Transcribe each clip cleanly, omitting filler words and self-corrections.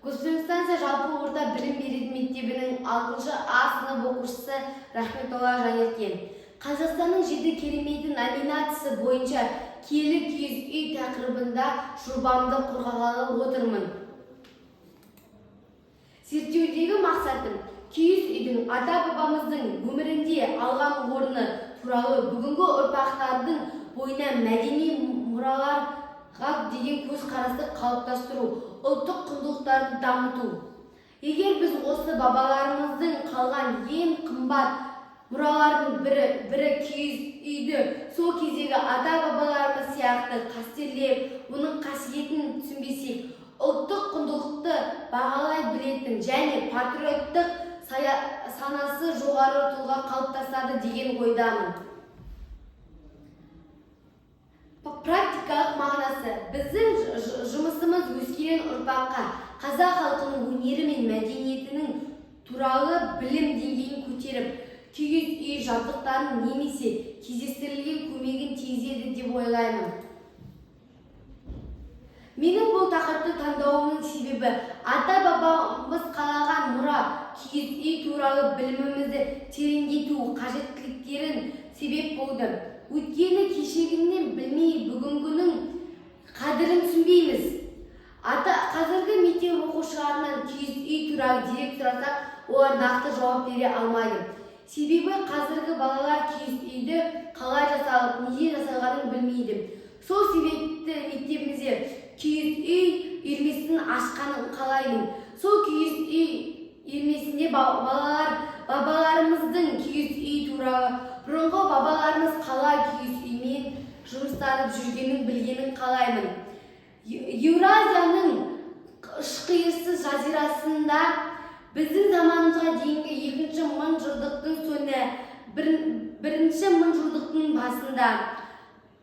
Көксөнстанция жалпы орта білім беретін мектебінің 6 А сынып оқушысы Рахметолла Жанеркен. Қазақстанның 7 кереметі номинациясы бойынша киелі киіз үй тақырыбында жобамды қорғағалы отырмын. Зерттеудегі мақсатым киіз үйдің ата-бабамыздың өмірінде алған орны туралы бүгінгі ұрпақтардың бойына мәдени мұраларға деген көзқарасты қалыптастыру, ұлттық құндылықтарды дамыту. Егер біз осы бабаларымыздың қалған ең қымбат мұралардың бірі киіз үйді сол кездегі ата-бабаларымыз сияқты қастерлеп, оның қасиетін түсінбесек, ұлттық құндылықты бағалай білетін және патриоттық санасы жоғары тұлға қалыптасады деген ойдамын. Практикалық мағынасы біздің жұмысымыз өскелең ұрпаққа қазақ халқының өнері мен мәдениетінің туралы білім деңгейін көтеріп, киіз үй жабдықтарын немесе кездестірілген көмегін тигізеді деп ойлаймын. Менің бұл тақырыпты таңдауымның себебі ата-бабамыз қалаған мұра киіз үй туралы білімімізді тереңдету қажеттіліктерін себеп болды. Өткені кешегінен білмей бүгінгінің қадірін түсінбейміз. Қазіргі мектеп оқушыларынан киіз үй туралы дерек сұрасақ, олар нақты жауап бере алмайды. Себебі қазіргі балалар киіз үйді қалай жасалып, неге жасалғанын білмейді. Сол себепті мектебімізде киіз үй үйірмесін ашқанын қалаймын. Сол киіз үй үйірмесінде бабаларымыздың киіз үй туралы, бұрынғы бабаларымыз қалай киіз үймен жұмыстанып жүргенін білгенін қалаймын. Еуразияның ұшқиырсыз жазирасында біздің заманымызға дейінгі екінші мыңжылдықтың соңы, бірінші мыңжылдықтың басында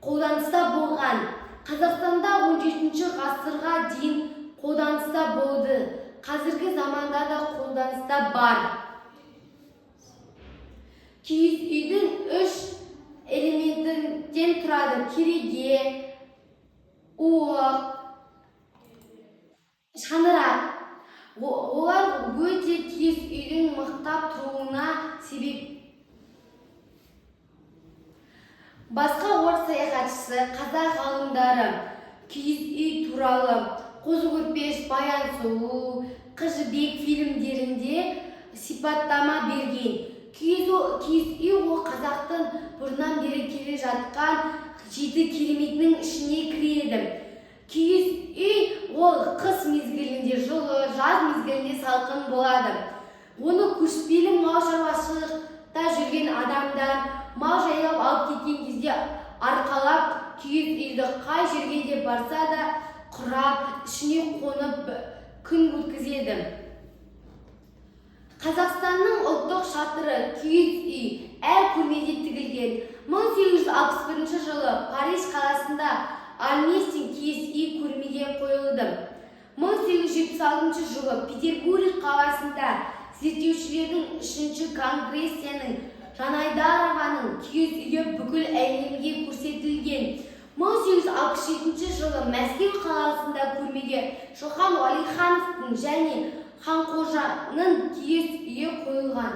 қолданыста болған. Қазақстанда 17 ғасырға дейін қолданыста болды. Қазіргі заманда да қолданыста бар. Киіз үйдің 3 элементінен тұрады: кереге, уық, шаңырақ. Олар өте киіз үйдің мықтап тұруына себеп. Басқа орыс саяхатшысы, қазақ ғалымдары киіз үй туралы Қозы-Көрпеш, Баян сұлу, Қыз Жібек фильмдерінде сипаттама берген. Киіз үй ол қазақтың бұрыннан бері келе жатқан 7 кереметінің ішіне кіреді. Киіз үй ол қыс мезгілінде жылы, жаз мезгілінде салқын болады. Оны көшпелі мал шаруашылықта жүрген адамдар мал жайлап алып кеткен кезде арқалап киіз үйді қай жерге де барса да құрап, ішіне қонып күн өткізеді. Қазақстанның ұлттық шатыры киіз үй әр көрмеде тігілген. 1861 жылы Париж қаласында Альместин киіз үй көрмеге қойылды. 1876 жылы Петербург қаласында зерттеушілердің 3-ші конгрессияның Жанайдарованың киіз үйі бүкіл әлемге көрсетілген. 1867 жылы Мәскеу қаласында көрмеге Шоқан Уәлихановтың және Ханқожаның киіз үйі қойылған.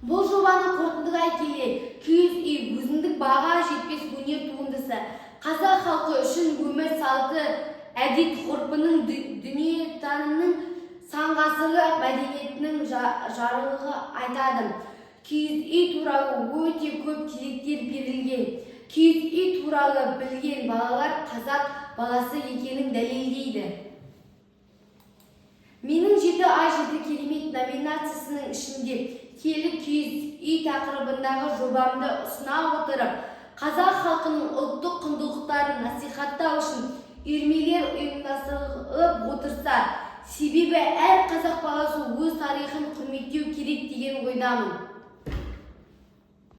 Бұл жобаны қорытындылай келе, киіз үй өзіндік баға жетпес өнер туындысы, қазақ халқы үшін өмір салты, әдет-ғұрпының, дүниетанымның, сан ғасырлық мәдениетінің жарығы айтады. Киіз үй туралы өте көп деректер берілген. Киіз үй туралы білген балалар қазақ баласы екенін дәлелдейді. Менің 7 ай 7 керемет номинациясының ішінде киелі киіз үй тақырыбындағы жобамды ұсына отырып, қазақ халқының ұлттық құндылықтарын насихаттау үшін үйірмелер ұйымдастырылып отырса, себебі әр қазақ баласы өз тарихын құрметтеу керек деген ойдамын.